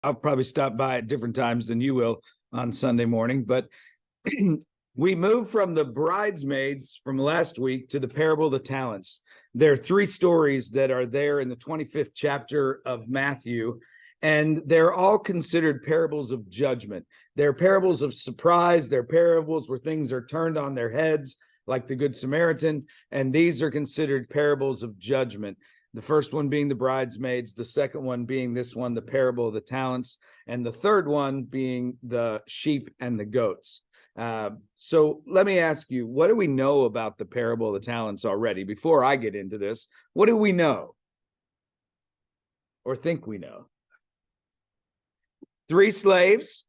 I'll probably stop by at different times than you will on Sunday morning, but we move from the bridesmaids from last week to the parable of the talents. There are three stories that are there in the 25th chapter of Matthew, and they're all considered parables of judgment. They're parables of surprise. They're parables where things are turned on their heads, like the Good Samaritan, and these are considered parables of judgment. The first one being the bridesmaids, the second one being this one, the parable of the talents, and the third one being the sheep and the goats. So let me ask you, what do we know about the parable of the talents already? Before I get into this, what do we know or think we know? 3 slaves,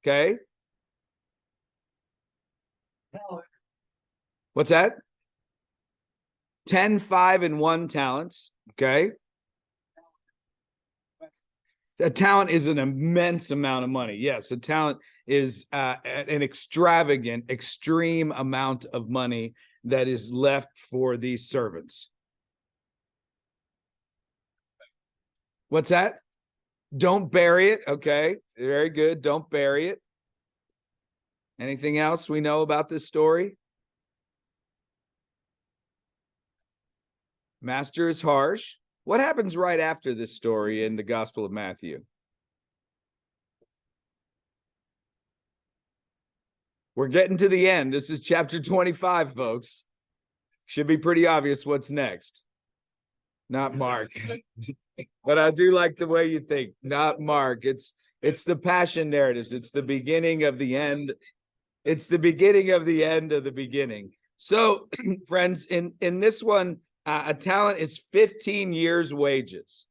okay? What's that? 10, 5, and 1 talents, okay? A talent is an immense amount of money. Yes, a talent is an extravagant, extreme amount of money that is left for these servants. What's that? Don't bury it. Okay, very good. Don't bury it. Anything else we know about this story? Master is harsh. What happens right after this story in the Gospel of Matthew? We're getting to the end. This is chapter 25, folks. Should be pretty obvious what's next. Not Mark. But I do like the way you think. Not Mark. It's the passion narratives. It's the beginning of the end. It's the beginning of the end of the beginning. So, friends, in this one, a talent is 15 years' wages,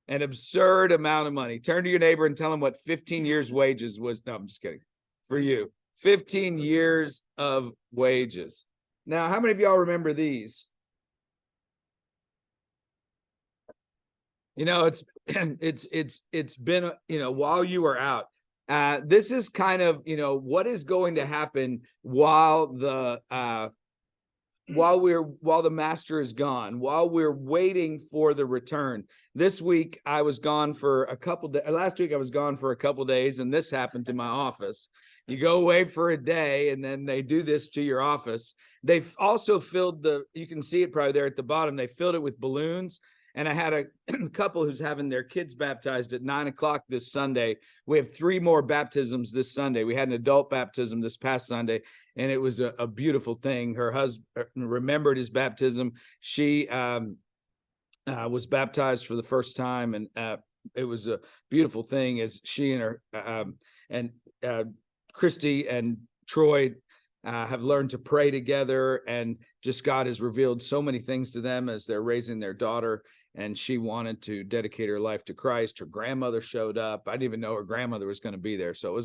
an absurd amount of money. Turn to your neighbor and tell him what 15 years' wages was. No, I'm just kidding. For you, 15 years of wages. Now, how many of y'all remember these? You know, it's been, while you were out. This is kind of, what is going to happen while the master is gone, while we're waiting for the return. This week I was gone for a couple days. Last week I was gone for a couple days, and this happened to my office. You go away for a day, and then they do this to your office. They've also filled you can see it probably there at the bottom. They filled it with balloons. And I had a couple who's having their kids baptized at 9:00 this Sunday. We have 3 more baptisms this Sunday. We had an adult baptism this past Sunday, and it was a beautiful thing. Her husband remembered his baptism. She was baptized for the first time, and it was a beautiful thing as she and her Christy and Troy have learned to pray together, and just God has revealed so many things to them as they're raising their daughter. And she wanted to dedicate her life to Christ. Her grandmother showed up. I didn't even know her grandmother was going to be there. So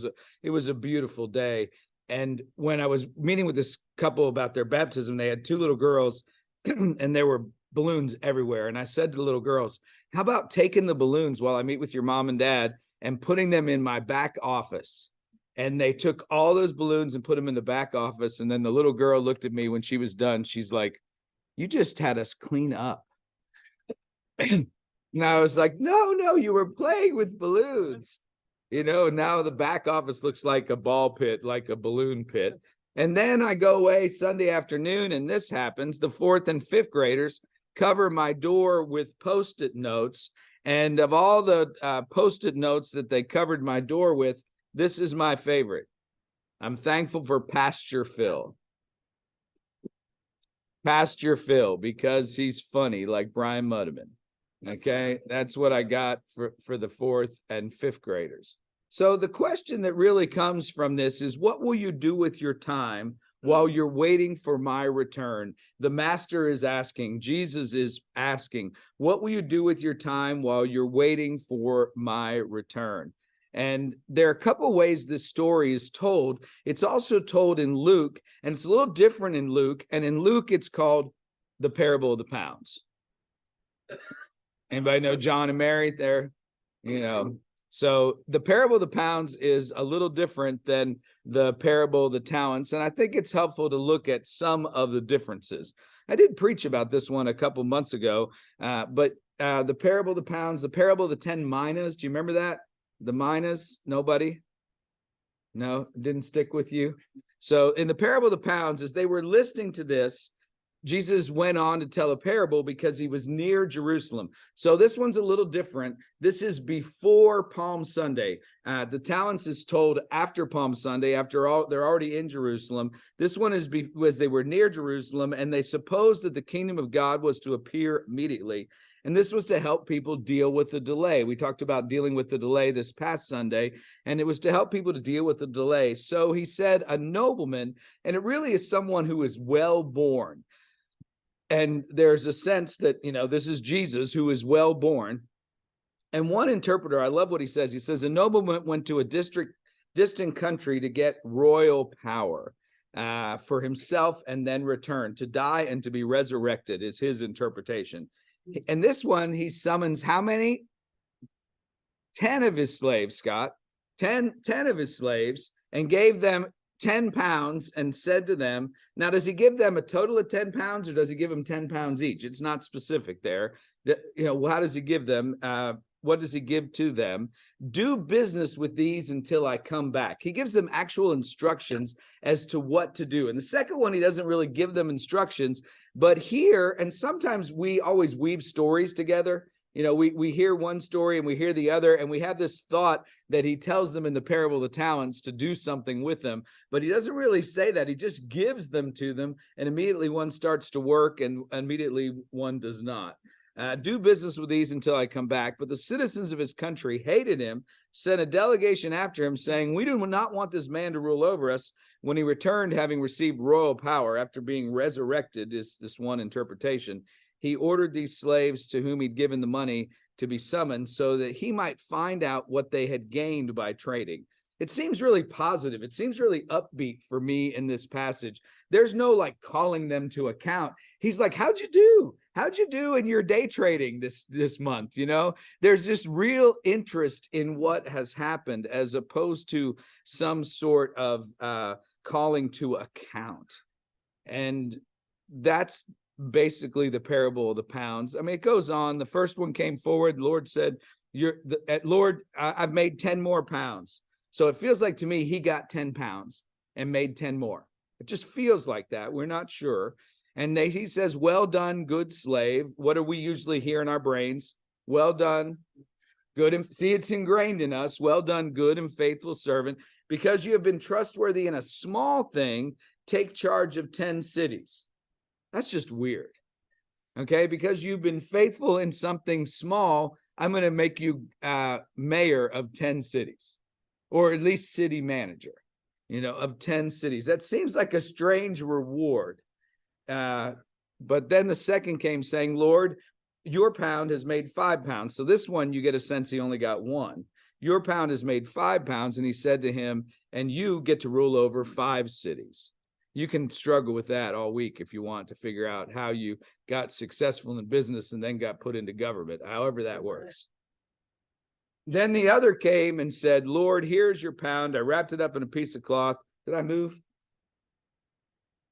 it was a beautiful day. And when I was meeting with this couple about their baptism, they had 2 little girls and there were balloons everywhere. And I said to the little girls, how about taking the balloons while I meet with your mom and dad and putting them in my back office? And they took all those balloons and put them in the back office. And then the little girl looked at me when she was done. She's like, you just had us clean up. And I was like, no, you were playing with balloons. Now the back office looks like a ball pit, like a balloon pit. And then I go away Sunday afternoon, and this happens. The 4th and 5th graders cover my door with Post-it notes. And of all the Post-it notes that they covered my door with, this is my favorite. I'm thankful for Pasture Phil. Pasture Phil, because he's funny, like Brian Muddiman. Okay, that's what I got for the 4th and 5th graders. So the question that really comes from this is, what will you do with your time while you're waiting for my return? The master is asking, Jesus is asking, what will you do with your time while you're waiting for my return? And there are a couple ways this story is told. It's also told in Luke, and it's a little different in Luke. And in Luke, it's called the parable of the pounds. Anybody know John and Mary there? So the parable of the pounds is a little different than the parable of the talents. And I think it's helpful to look at some of the differences. I did preach about this one a couple months ago, but the parable of the pounds, the parable of the 10 minas, do you remember that? The minas, nobody? No, didn't stick with you. So in the parable of the pounds, as they were listening to this, Jesus went on to tell a parable because he was near Jerusalem. So this one's a little different. This is before Palm Sunday. The talents is told after Palm Sunday. After all, they're already in Jerusalem. This one is because they were near Jerusalem and they supposed that the kingdom of God was to appear immediately. And this was to help people deal with the delay. We talked about dealing with the delay this past Sunday, and it was to help people to deal with the delay. So he said a nobleman, and it really is someone who is well born. And there's a sense that, this is Jesus who is well born. And one interpreter, I love what he says. He says, a nobleman went to a distant country to get royal power for himself and then return to die and to be resurrected is his interpretation. And this one, he summons how many? 10 of his slaves, Scott, 10 of his slaves, and gave them 10 pounds and said to them, now, does he give them a total of 10 pounds or does he give them 10 pounds each? It's not specific there. How does he give them? What does he give to them? Do business with these until I come back. He gives them actual instructions as to what to do. And the second one, he doesn't really give them instructions, but here, and sometimes we always weave stories together. We hear one story and we hear the other, and we have this thought that he tells them in the parable of the talents to do something with them, but he doesn't really say that. He just gives them to them, and immediately one starts to work and immediately one does not. Do business with these until I come back. But the citizens of his country hated him, sent a delegation after him, saying, we do not want this man to rule over us. When he returned, having received royal power after being resurrected, is this one interpretation, he ordered these slaves to whom he'd given the money to be summoned so that he might find out what they had gained by trading. It seems really positive. It seems really upbeat for me in this passage. There's no calling them to account. He's like, how'd you do? How'd you do in your day trading this month? There's just real interest in what has happened as opposed to some sort of calling to account. And that's basically the parable of the pounds. I mean, it goes on. The first one came forward. The Lord said, Lord, I've made 10 more pounds. So it feels like to me, he got 10 pounds and made 10 more. It just feels like that. We're not sure. And he says, well done, good slave. What do we usually hear in our brains? Well done, good. And see, it's ingrained in us. Well done, good and faithful servant. Because you have been trustworthy in a small thing, take charge of 10 cities. That's just weird. Okay, because you've been faithful in something small, I'm going to make you mayor of 10 cities, or at least city manager, of 10 cities. That seems like a strange reward. But then the second came saying, Lord, your pound has made 5 pounds. So this one, you get a sense he only got 1. Your pound has made 5 pounds. And he said to him, and you get to rule over 5 cities. You can struggle with that all week if you want to figure out how you got successful in business and then got put into government, however that works. Then the other came and said, Lord, here's your pound. I wrapped it up in a piece of cloth. Did I move?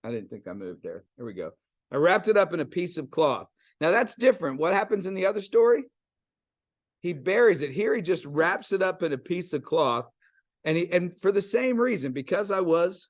I didn't think I moved there. Here we go. I wrapped it up in a piece of cloth. Now that's different. What happens in the other story? He buries it. Here he just wraps it up in a piece of cloth. And for the same reason, because I was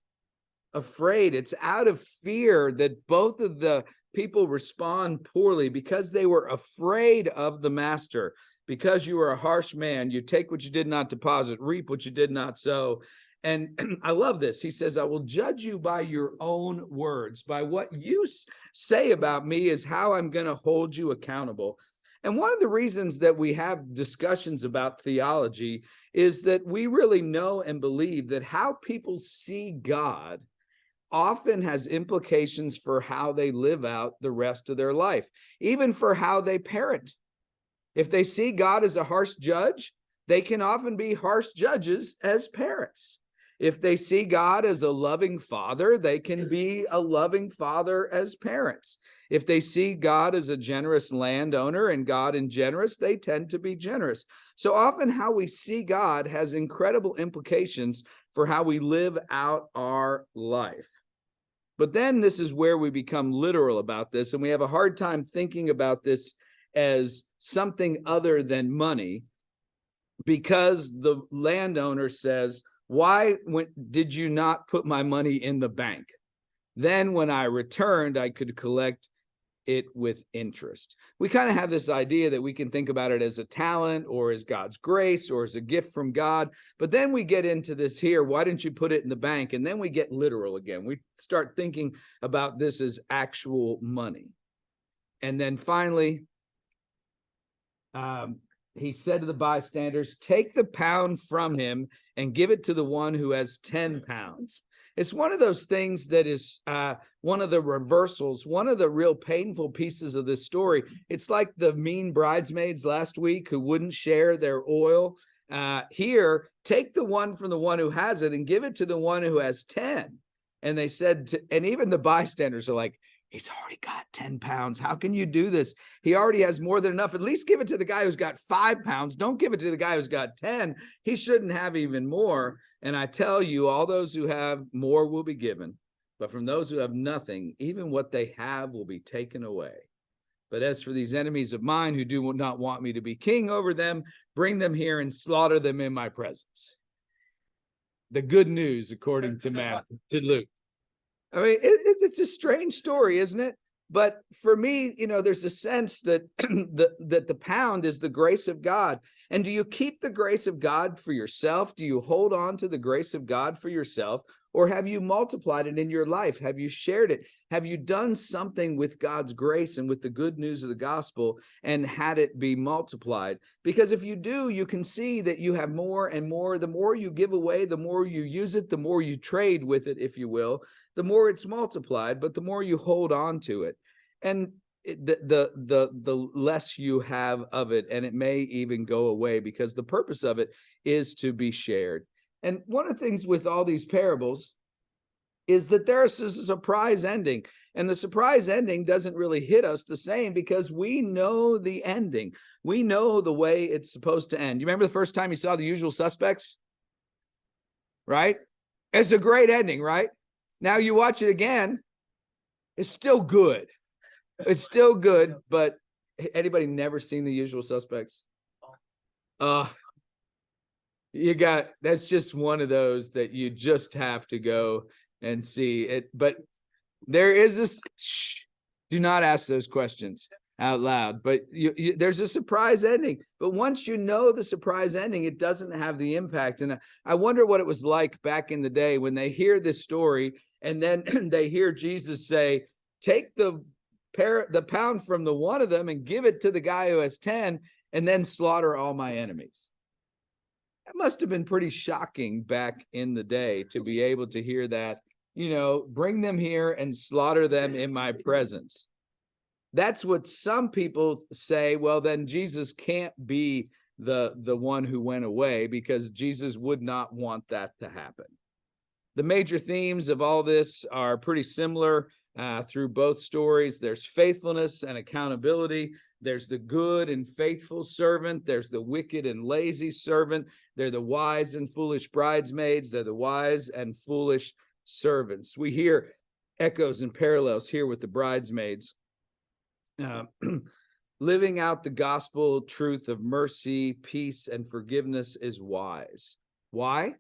afraid. It's out of fear that both of the people respond poorly because they were afraid of the master. Because you are a harsh man, you take what you did not deposit, reap what you did not sow. And I love this. He says, I will judge you by your own words. By what you say about me is how I'm going to hold you accountable. And one of the reasons that we have discussions about theology is that we really know and believe that how people see God often has implications for how they live out the rest of their life, even for how they parent. If they see God as a harsh judge, they can often be harsh judges as parents. If they see God as a loving father, they can be a loving father as parents. If they see God as a generous landowner and God in generous, they tend to be generous. So often how we see God has incredible implications for how we live out our life. But then this is where we become literal about this, and we have a hard time thinking about this as something other than money. because the landowner says, why did you not put my money in the bank? Then when I returned, I could collect it with interest. We kind of have this idea that we can think about it as a talent or as God's grace or as a gift from God. But then we get into this here, why didn't you put it in the bank? And then we get literal again. We start thinking about this as actual money. And then finally, he said to the bystanders, take the pound from him and give it to the one who has 10 pounds. It's one of those things that is one of the reversals, one of the real painful pieces of this story. It's like the mean bridesmaids last week who wouldn't share their oil. Here, take the one from the one who has it and give it to the one who has 10. And they said, and even the bystanders are like, he's already got 10 pounds. How can you do this? He already has more than enough. At least give it to the guy who's got 5 pounds. Don't give it to the guy who's got 10. He shouldn't have even more. And I tell you, all those who have more will be given. But from those who have nothing, even what they have will be taken away. But as for these enemies of mine who do not want me to be king over them, bring them here and slaughter them in my presence. The good news, according to Luke. I mean, it's a strange story, isn't it? But for me, there's a sense that that the pound is the grace of God. And do you keep the grace of God for yourself? Do you hold on to the grace of God for yourself? Or have you multiplied it in your life? Have you shared it? Have you done something with God's grace and with the good news of the gospel and had it be multiplied? Because if you do, you can see that you have more and more. The more you give away, the more you use it, the more you trade with it, if you will, the more it's multiplied, but the more you hold on to it. And the less you have of it, and it may even go away, because the purpose of it is to be shared. And one of the things with all these parables is that there's a surprise ending. And the surprise ending doesn't really hit us the same because we know the ending. We know the way it's supposed to end. You remember the first time you saw The Usual Suspects? Right? It's a great ending, right? Now you watch it again, it's still good. It's still good, but anybody never seen The Usual Suspects? That's just one of those that you just have to go and see it. But there is this, do not ask those questions out loud, but there's a surprise ending. But once you know the surprise ending, it doesn't have the impact. And I wonder what it was like back in the day when they hear this story and then they hear Jesus say, take the pound from the one of them and give it to the guy who has 10 and then slaughter all my enemies. That must have been pretty shocking back in the day to be able to hear that, bring them here and slaughter them in my presence. That's what some people say. Well, then Jesus can't be the one who went away, because Jesus would not want that to happen. The major themes of all this are pretty similar through both stories. There's faithfulness and accountability. There's the good and faithful servant. There's the wicked and lazy servant. They're the wise and foolish bridesmaids. They're the wise and foolish servants. We hear echoes and parallels here with the bridesmaids. Living out the gospel truth of mercy, peace, and forgiveness is wise. Why?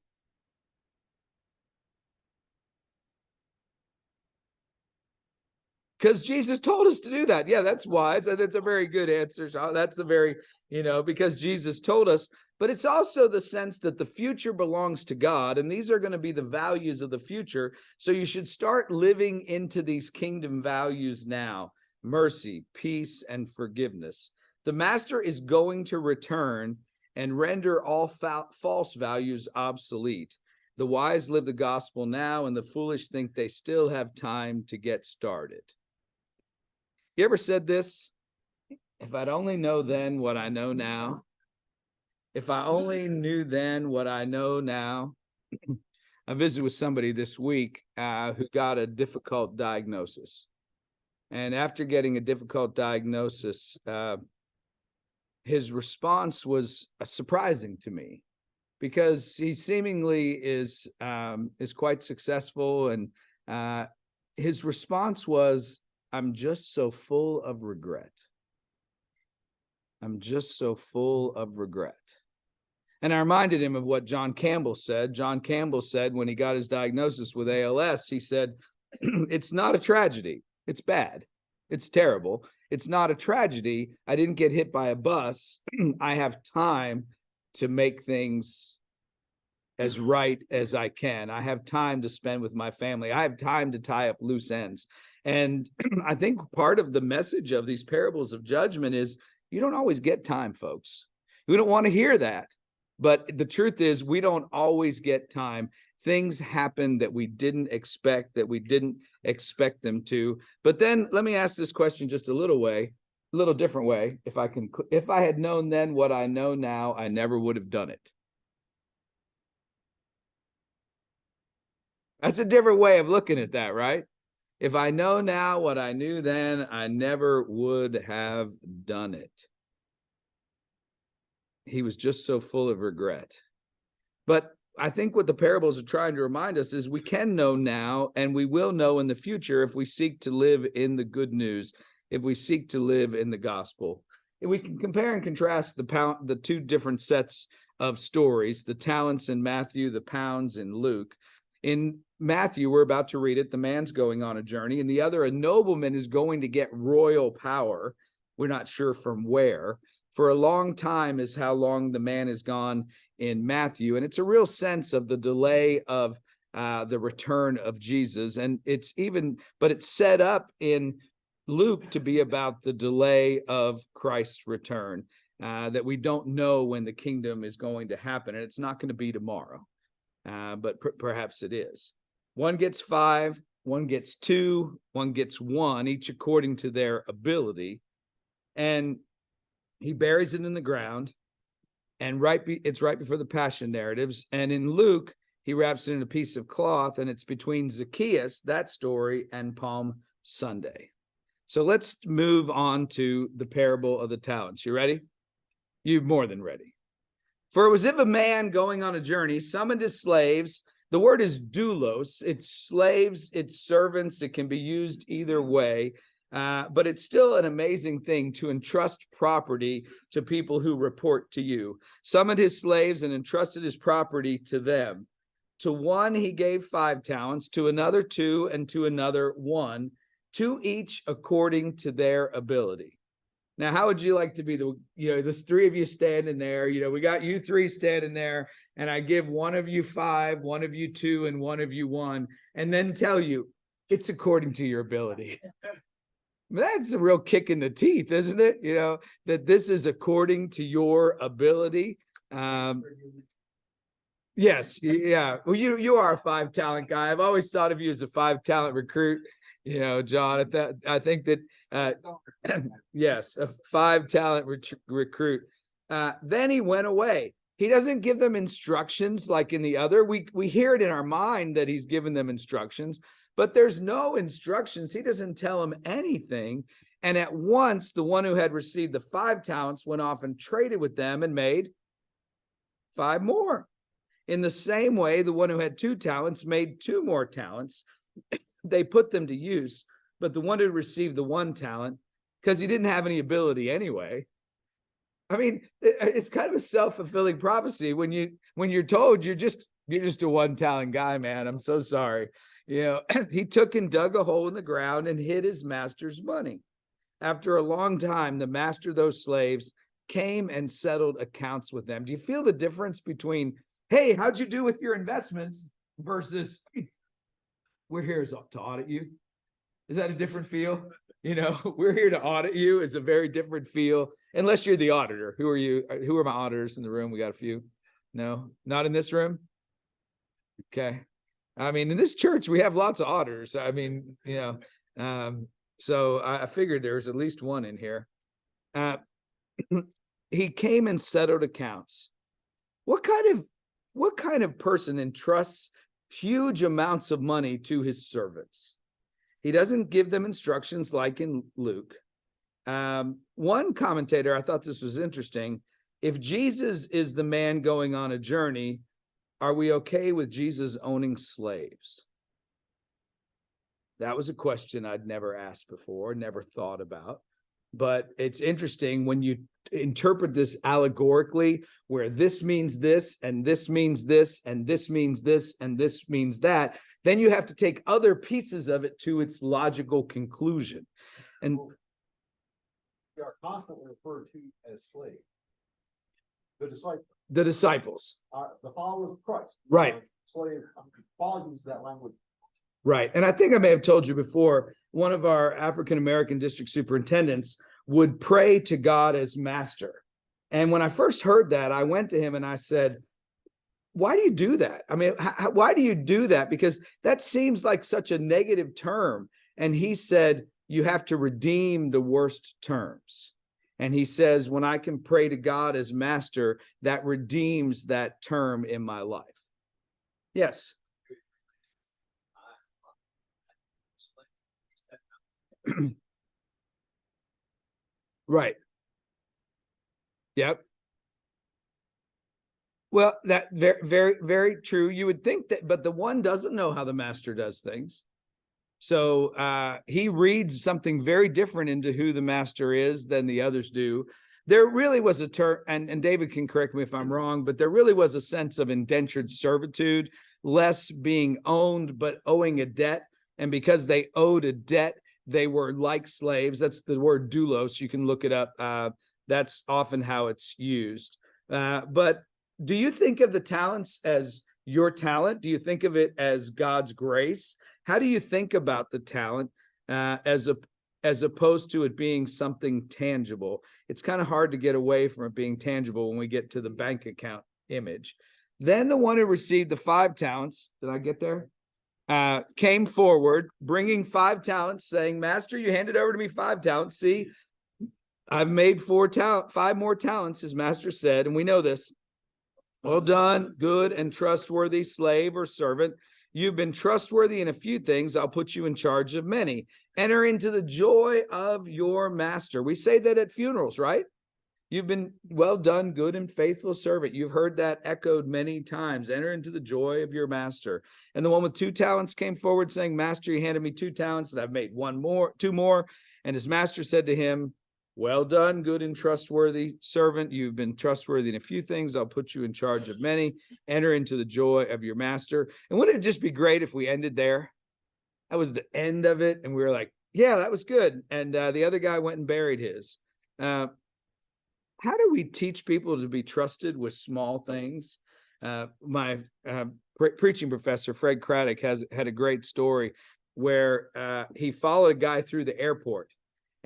Because Jesus told us to do that. Yeah, that's wise. That's a very good answer. That's a very, because Jesus told us. But it's also the sense that the future belongs to God, and these are going to be the values of the future. So you should start living into these kingdom values now: mercy, peace, and forgiveness. The master is going to return and render all false values obsolete. The wise live the gospel now, and the foolish think they still have time to get started. You ever said this? If I'd only know then what I know now. If I only knew then what I know now. I visited with somebody this week who got a difficult diagnosis. And after getting a difficult diagnosis, his response was surprising to me, because he seemingly is quite successful. And his response was, I'm just so full of regret. I'm just so full of regret. And I reminded him of what John Campbell said. John Campbell said when he got his diagnosis with ALS, he said, it's not a tragedy. It's bad. It's terrible. It's not a tragedy. I didn't get hit by a bus. I have time to make things as right as I can. I have time to spend with my family. I have time to tie up loose ends. And I think part of the message of these parables of judgment is you don't always get time, folks. We don't want to hear that. But the truth is, we don't always get time. Things happen that we didn't expect them to. But then let me ask this question just a little different way. If I had known then what I know now, I never would have done it. That's a different way of looking at that, right? If I know now what I knew then, I never would have done it. He was just so full of regret. But I think what the parables are trying to remind us is we can know now and we will know in the future if we seek to live in the good news, if we seek to live in the gospel. And we can compare and contrast the two different sets of stories, the talents in Matthew, the pounds in Luke. In Matthew, we're about to read it, the man's going on a journey, and the other, a nobleman, is going to get royal power. We're not sure from where. For a long time is how long the man is gone in Matthew. And it's a real sense of the delay of the return of Jesus. And it's set up in Luke to be about the delay of Christ's return, that we don't know when the kingdom is going to happen. And it's not going to be tomorrow, but perhaps it is. One gets 5, one gets 2, one gets 1, each according to their ability. And he buries it in the ground, and it's right before the Passion narratives. And in Luke, he wraps it in a piece of cloth, and it's between Zacchaeus, that story, and Palm Sunday. So let's move on to the parable of the talents. You ready? You're more than ready. For it was if a man going on a journey summoned his slaves. The word is doulos. It's slaves, it's servants. It can be used either way. But it's still an amazing thing to entrust property to people who report to you. Summoned his slaves and entrusted his property to them. To one he gave 5 talents, to another 2, and to another 1, to each according to their ability. Now, how would you like to be there's 3 of you standing there, we got you 3 standing there, and I give one of you 5, one of you 2, and one of you 1, and then tell you it's according to your ability. That's a real kick in the teeth, isn't it? That this is according to your ability. Yes. Yeah. Well, you are a 5-talent guy. I've always thought of you as a 5-talent recruit, John. I think that, yes, a 5-talent recruit. Then he went away. He doesn't give them instructions like in the other. We hear it in our mind that he's given them instructions, but there's no instructions. He doesn't tell them anything. And at once, the one who had received the 5 talents went off and traded with them and made 5 more. In the same way, the one who had 2 talents made 2 more talents. They put them to use, but the one who received the 1 talent, because he didn't have any ability anyway. I mean, it's kind of a self-fulfilling prophecy when you're told you're just a 1-talent guy, man. I'm so sorry. He took and dug a hole in the ground and hid his master's money. After a long time, the master of those slaves came and settled accounts with them. Do you feel the difference between, hey, how'd you do with your investments versus we're here to audit you? Is that a different feel? We're here to audit you is a very different feel, unless you're the auditor. Who are you? Who are my auditors in the room? We got a few. No, not in this room. Okay. I mean, in this church, we have lots of auditors. I mean, so I figured there's at least one in here. He came and settled accounts. What kind of person entrusts huge amounts of money to his servants? He doesn't give them instructions like in Luke. One commentator, I thought this was interesting. If Jesus is the man going on a journey, are we okay with Jesus owning slaves? That was a question I'd never asked before, never thought about. But it's interesting when you interpret this allegorically, where this means this, and this means this, and this means this, and this means that, then you have to take other pieces of it to its logical conclusion. And they are constantly referred to as slaves. The disciples. The disciples. The followers of Christ. Right. Slave. Paul uses that language. Right. And I think I may have told you before, one of our African-American district superintendents would pray to God as master. And when I first heard that, I went to him and I said, why do you do that? I mean, why do you do that? Because that seems like such a negative term. And he said, you have to redeem the worst terms. And he says, when I can pray to God as master, that redeems that term in my life. Yes. Right. Yep. Well, that very, very, very true. You would think that, but the one doesn't know how the master does things. So he reads something very different into who the master is than the others do. There really was a term, and David can correct me if I'm wrong, but there really was a sense of indentured servitude, less being owned, but owing a debt. And because they owed a debt, they were like slaves. That's the word doulos. You can look it up. That's often how it's used. But do you think of the talents as your talent? Do you think of it as God's grace? How do you think about the talent as opposed to it being something tangible? It's kind of hard to get away from it being tangible when we get to the bank account image. Then the one who received the 5 talents, did I get there? Came forward, bringing 5 talents, saying, Master, you handed over to me 5 talents. See, I've made 5 more talents, his master said, and we know this. Well done, good and trustworthy slave or servant. You've been trustworthy in a few things. I'll put you in charge of many. Enter into the joy of your master. We say that at funerals, right? You've been well done, good and faithful servant. You've heard that echoed many times. Enter into the joy of your master. And the one with 2 talents came forward saying, Master, you handed me 2 talents and I've made 2 more. And his master said to him, well done, good and trustworthy servant. You've been trustworthy in a few things. I'll put you in charge of many. Enter into the joy of your master. And wouldn't it just be great if we ended there? That was the end of it. And we were like, yeah, that was good. And the other guy went and buried his. How do we teach people to be trusted with small things? My preaching professor, Fred Craddock, had a great story where he followed a guy through the airport.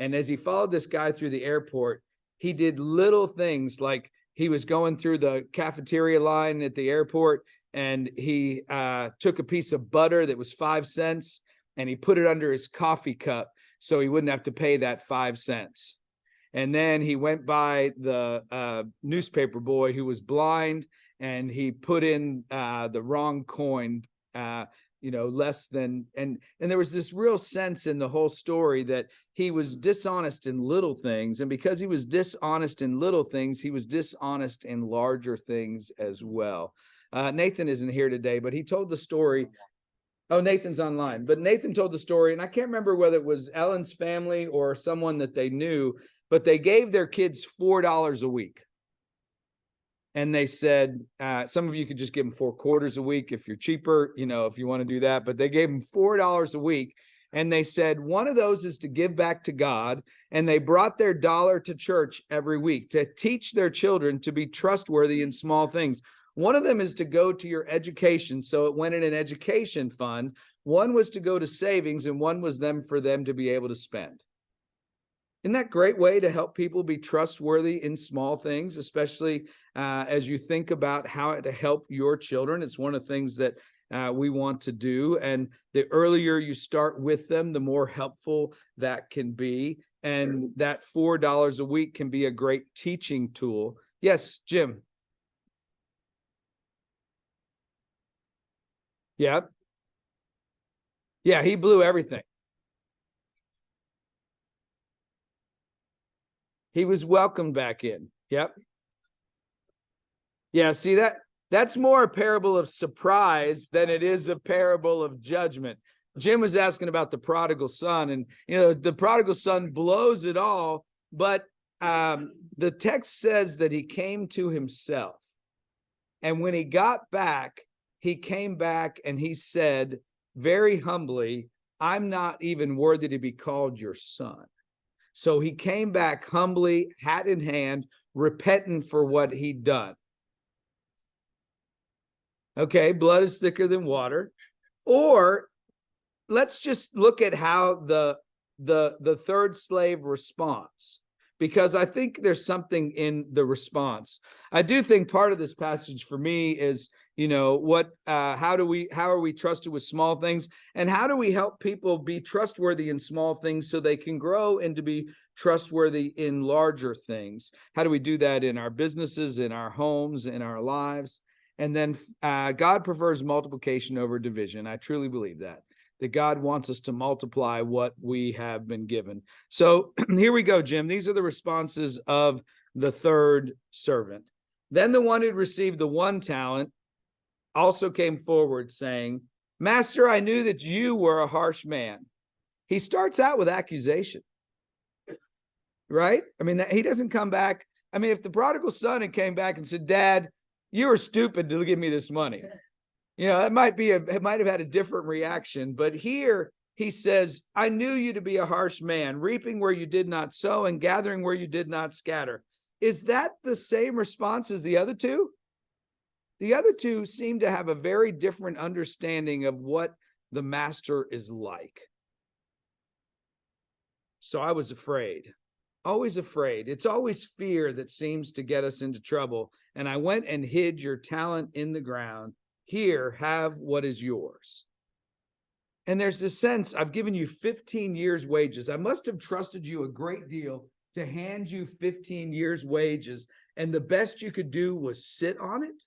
And as he followed this guy through the airport, he did little things like he was going through the cafeteria line at the airport and he took a piece of butter that was 5 cents and he put it under his coffee cup so he wouldn't have to pay that 5 cents. And then he went by the newspaper boy who was blind and he put in the wrong coin, less than, and there was this real sense in the whole story that he was dishonest in little things. And because he was dishonest in little things, he was dishonest in larger things as well. Nathan isn't here today, but he told the story. Oh, Nathan's online, but Nathan told the story, and I can't remember whether it was Ellen's family or someone that they knew, but they gave their kids $4 a week. And they said, some of you could just give them 4 quarters a week if you're cheaper, if you want to do that. But they gave them $4 a week. And they said, one of those is to give back to God. And they brought their dollar to church every week to teach their children to be trustworthy in small things. One of them is to go to your education. So it went in an education fund. One was to go to savings and one was for them to be able to spend. Isn't that a great way to help people be trustworthy in small things, especially as you think about how to help your children? It's one of the things that we want to do. And the earlier you start with them, the more helpful that can be. And that $4 a week can be a great teaching tool. Yes, Jim. Yep. Yeah, he blew everything. He was welcomed back in. Yep. Yeah, see that's more a parable of surprise than it is a parable of judgment. Jim was asking about the prodigal son, and the prodigal son blows it all, But the text says that he came to himself. And when he got back, he came back and he said very humbly, I'm not even worthy to be called your son. So he came back humbly, hat in hand, repentant for what he'd done. Okay, blood is thicker than water. Or let's just look at how the third slave responds, because I think there's something in the response. I do think part of this passage for me is, how are we trusted with small things, and how do we help people be trustworthy in small things so they can grow and to be trustworthy in larger things? How do we do that in our businesses, in our homes, in our lives? And then God prefers multiplication over division. I truly believe that God wants us to multiply what we have been given. So here we go, Jim. These are the responses of the third servant. Then the one who received the 1 talent also came forward saying, Master, I knew that you were a harsh man. He starts out with accusation, right? I mean, he doesn't come back. I mean, if the prodigal son had came back and said, Dad, you were stupid to give me this money, it might have had a different reaction. But here he says, I knew you to be a harsh man, reaping where you did not sow and gathering where you did not scatter. Is that the same response as the other two? The other two seem to have a very different understanding of what the master is like. So I was afraid, always afraid. It's always fear that seems to get us into trouble. And I went and hid your talent in the ground. Here, have what is yours. And there's this sense, I've given you 15 years wages. I must have trusted you a great deal to hand you 15 years wages. And the best you could do was sit on it.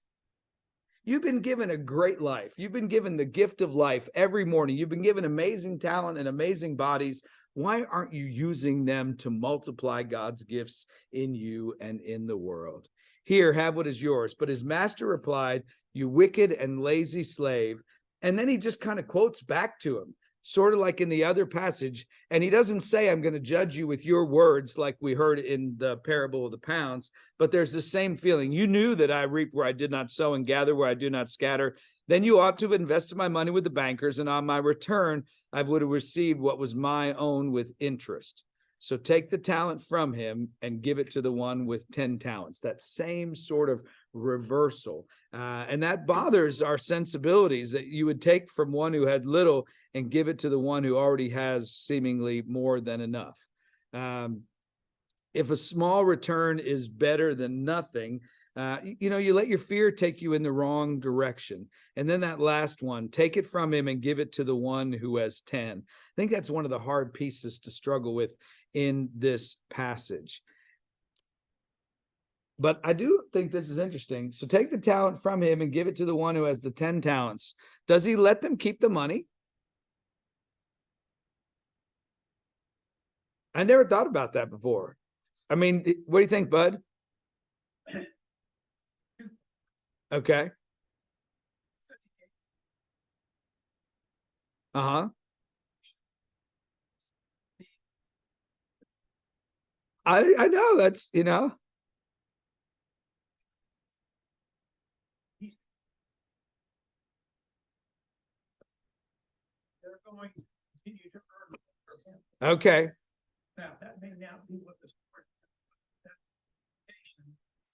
You've been given a great life. You've been given the gift of life every morning. You've been given amazing talent and amazing bodies. Why aren't you using them to multiply God's gifts in you and in the world? Here, have what is yours. But his master replied, you wicked and lazy slave. And then he just kind of quotes back to him, sort of like in the other passage. And he doesn't say, I'm going to judge you with your words like we heard in the parable of the pounds. But there's the same feeling. You knew that I reap where I did not sow and gather where I do not scatter. Then you ought to have invested my money with the bankers, and on my return, I would have received what was my own with interest. So take the talent from him and give it to the one with 10 talents. That same sort of reversal. And that bothers our sensibilities, that you would take from one who had little and give it to the one who already has seemingly more than enough. If a small return is better than nothing, you let your fear take you in the wrong direction. And then that last one, take it from him and give it to the one who has 10. I think that's one of the hard pieces to struggle with in this passage. But I do think this is interesting. So take the talent from him and give it to the one who has the 10 talents. Does he let them keep the money? I never thought about that before. I mean, what do you think, Bud? Okay. Uh-huh. I know that's, They're going to continue to earn from him. okay. Now, that may not be what the story is.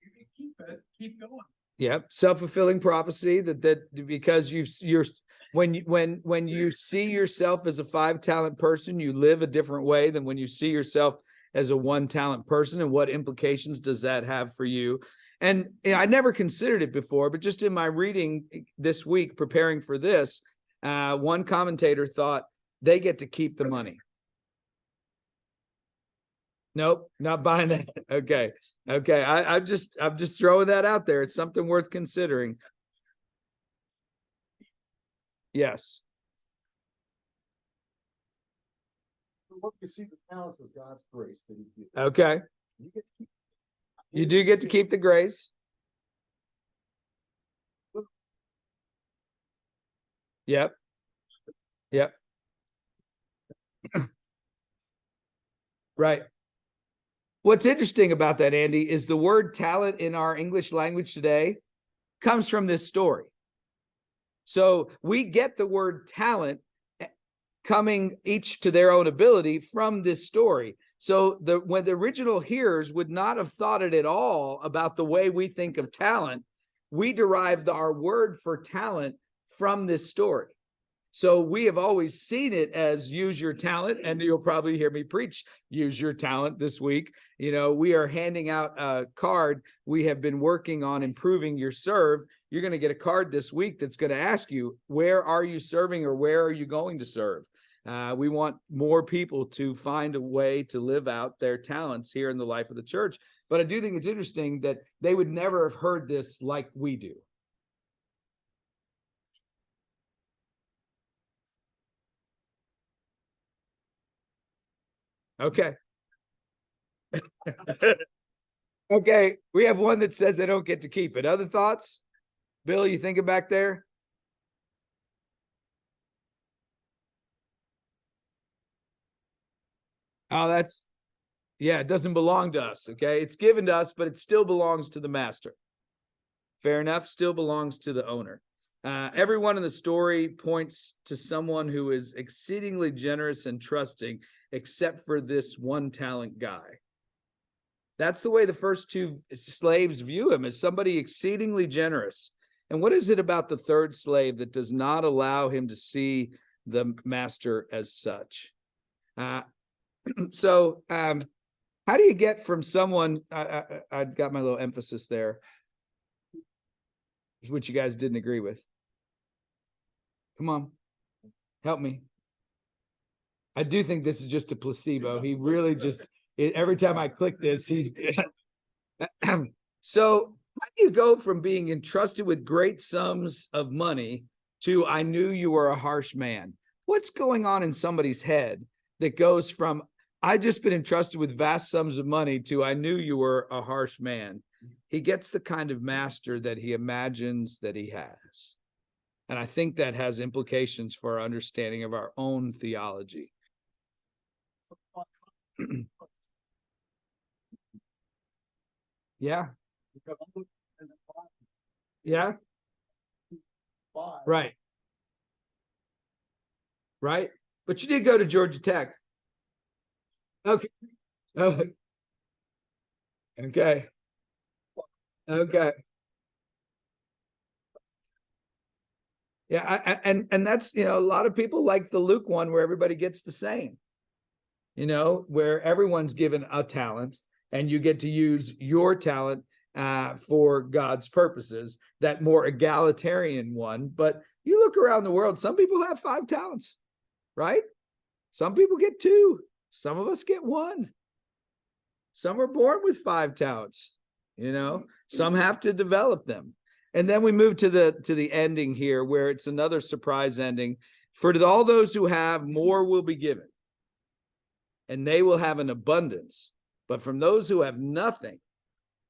You can keep it, keep going. Yep, self-fulfilling prophecy that because you're when you see yourself as a 5-talent person, you live a different way than when you see yourself as a 1-talent person. And what implications does that have for you? And I never considered it before, but just in my reading this week, preparing for this, one commentator thought they get to keep the money. Nope, not buying that. Okay. I'm just throwing that out there. It's something worth considering. Yes. What you see the talents is God's grace that he's given. Okay. You do get to keep the grace. Yep. Right. What's interesting about that, Andy, is the word talent in our English language today comes from this story. So we get the word talent coming each to their own ability from this story. So when the original hearers would not have thought it at all about the way we think of talent, we derived our word for talent from this story. So we have always seen it as use your talent, and you'll probably hear me preach use your talent this week. You know, we are handing out a card. We have been working on improving your serve. You're going to get a card this week that's going to ask you, where are you serving or where are you going to serve? We want more people to find a way to live out their talents here in the life of the church. But I do think it's interesting that they would never have heard this like we do. Okay. Okay, we have one that says they don't get to keep it. Other thoughts? Bill, you thinking back there? Oh, yeah, it doesn't belong to us. Okay, it's given to us, but it still belongs to the master. Fair enough, still belongs to the owner. Everyone in the story points to someone who is exceedingly generous and trusting, except for this one talent guy. That's the way the first two slaves view him, as somebody exceedingly generous. And what is it about the third slave that does not allow him to see the master as such? So how do you get from someone, I got my little emphasis there, which you guys didn't agree with. Come on, help me. I do think this is just a placebo. He really just, every time I click this, he's so how do you go from being entrusted with great sums of money to I knew you were a harsh man? What's going on in somebody's head that goes from I just been entrusted with vast sums of money to I knew you were a harsh man? He gets the kind of master that he imagines that he has. And I think that has implications for our understanding of our own theology. Yeah. Yeah. Right. Right. But you did go to Georgia Tech. Okay. Oh. Okay. Okay. Yeah, and that's, you know, a lot of people like the Luke one where everybody gets the same, you know, where everyone's given a talent and you get to use your talent for God's purposes, that more egalitarian one. But you look around the world, some people have 5 talents, right? Some people get 2. Some of us get 1. Some are born with 5 talents, you know, some have to develop them. And then we move to the ending here, where it's another surprise ending. For all those who have, more will be given, and they will have an abundance. But from those who have nothing,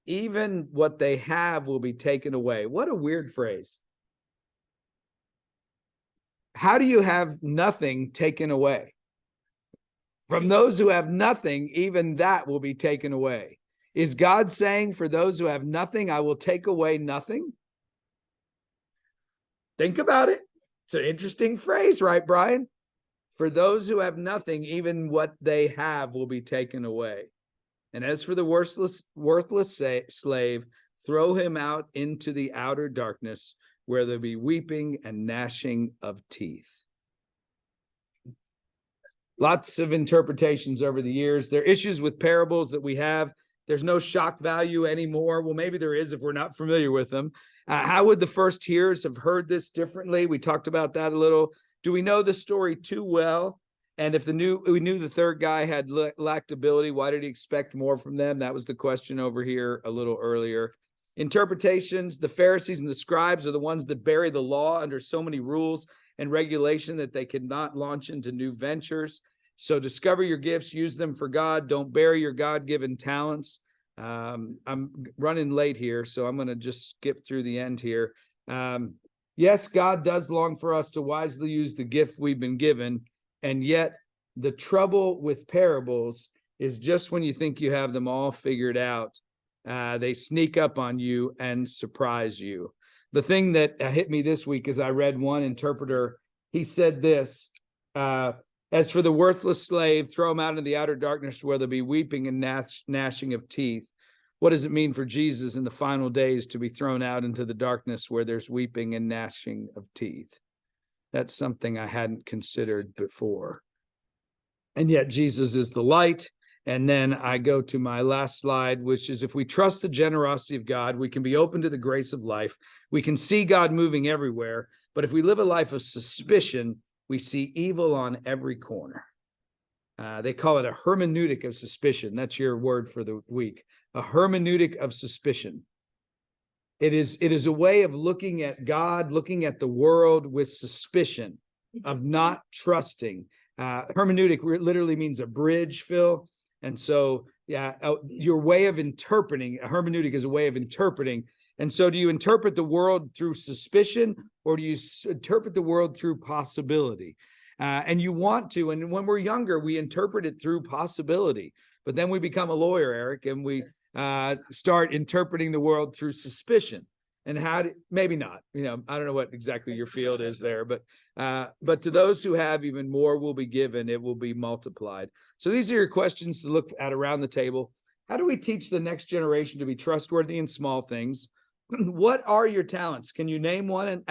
even what they have will be taken away. What a weird phrase. How do you have nothing taken away? From those who have nothing, even that will be taken away. Is God saying, for those who have nothing, I will take away nothing? Think about it. It's an interesting phrase, right, Brian? For those who have nothing, even what they have will be taken away. And as for the worthless slave, throw him out into the outer darkness, where there'll be weeping and gnashing of teeth. Lots of interpretations over the years. There are issues with parables that we have. There's no shock value anymore. Well, maybe there is if we're not familiar with them. How would the first hearers have heard this differently? We talked about that a little. Do we know the story too well? And if we knew the third guy had lacked ability, why did he expect more from them? That was the question over here a little earlier. Interpretations, the Pharisees and the scribes are the ones that bury the law under so many rules and regulation that they could not launch into new ventures. So discover your gifts, use them for God. Don't bury your God-given talents. I'm running late here, so I'm going to just skip through the end here. Yes, God does long for us to wisely use the gift we've been given, and yet the trouble with parables is just when you think you have them all figured out, they sneak up on you and surprise you. The thing that hit me this week is I read one interpreter. He said this, as for the worthless slave, throw him out into the outer darkness where there'll be weeping and gnashing of teeth. What does it mean for Jesus in the final days to be thrown out into the darkness where there's weeping and gnashing of teeth? That's something I hadn't considered before. And yet Jesus is the light. And then I go to my last slide, which is if we trust the generosity of God, we can be open to the grace of life. We can see God moving everywhere. But if we live a life of suspicion, we see evil on every corner. They call it a hermeneutic of suspicion. That's your word for the week. A hermeneutic of suspicion. It is a way of looking at God, looking at the world with suspicion, of not trusting. Hermeneutic literally means a bridge, Phil. And so, your way of interpreting, a hermeneutic is a way of interpreting. And so do you interpret the world through suspicion, or do you interpret the world through possibility? And you want to, and when we're younger, we interpret it through possibility. But then we become a lawyer, Eric, and we start interpreting the world through suspicion. And maybe not, I don't know what exactly your field is there, but to those who have, even more will be given, it will be multiplied. So these are your questions to look at around the table. How do we teach the next generation to be trustworthy in small things? What are your talents? Can you name one? And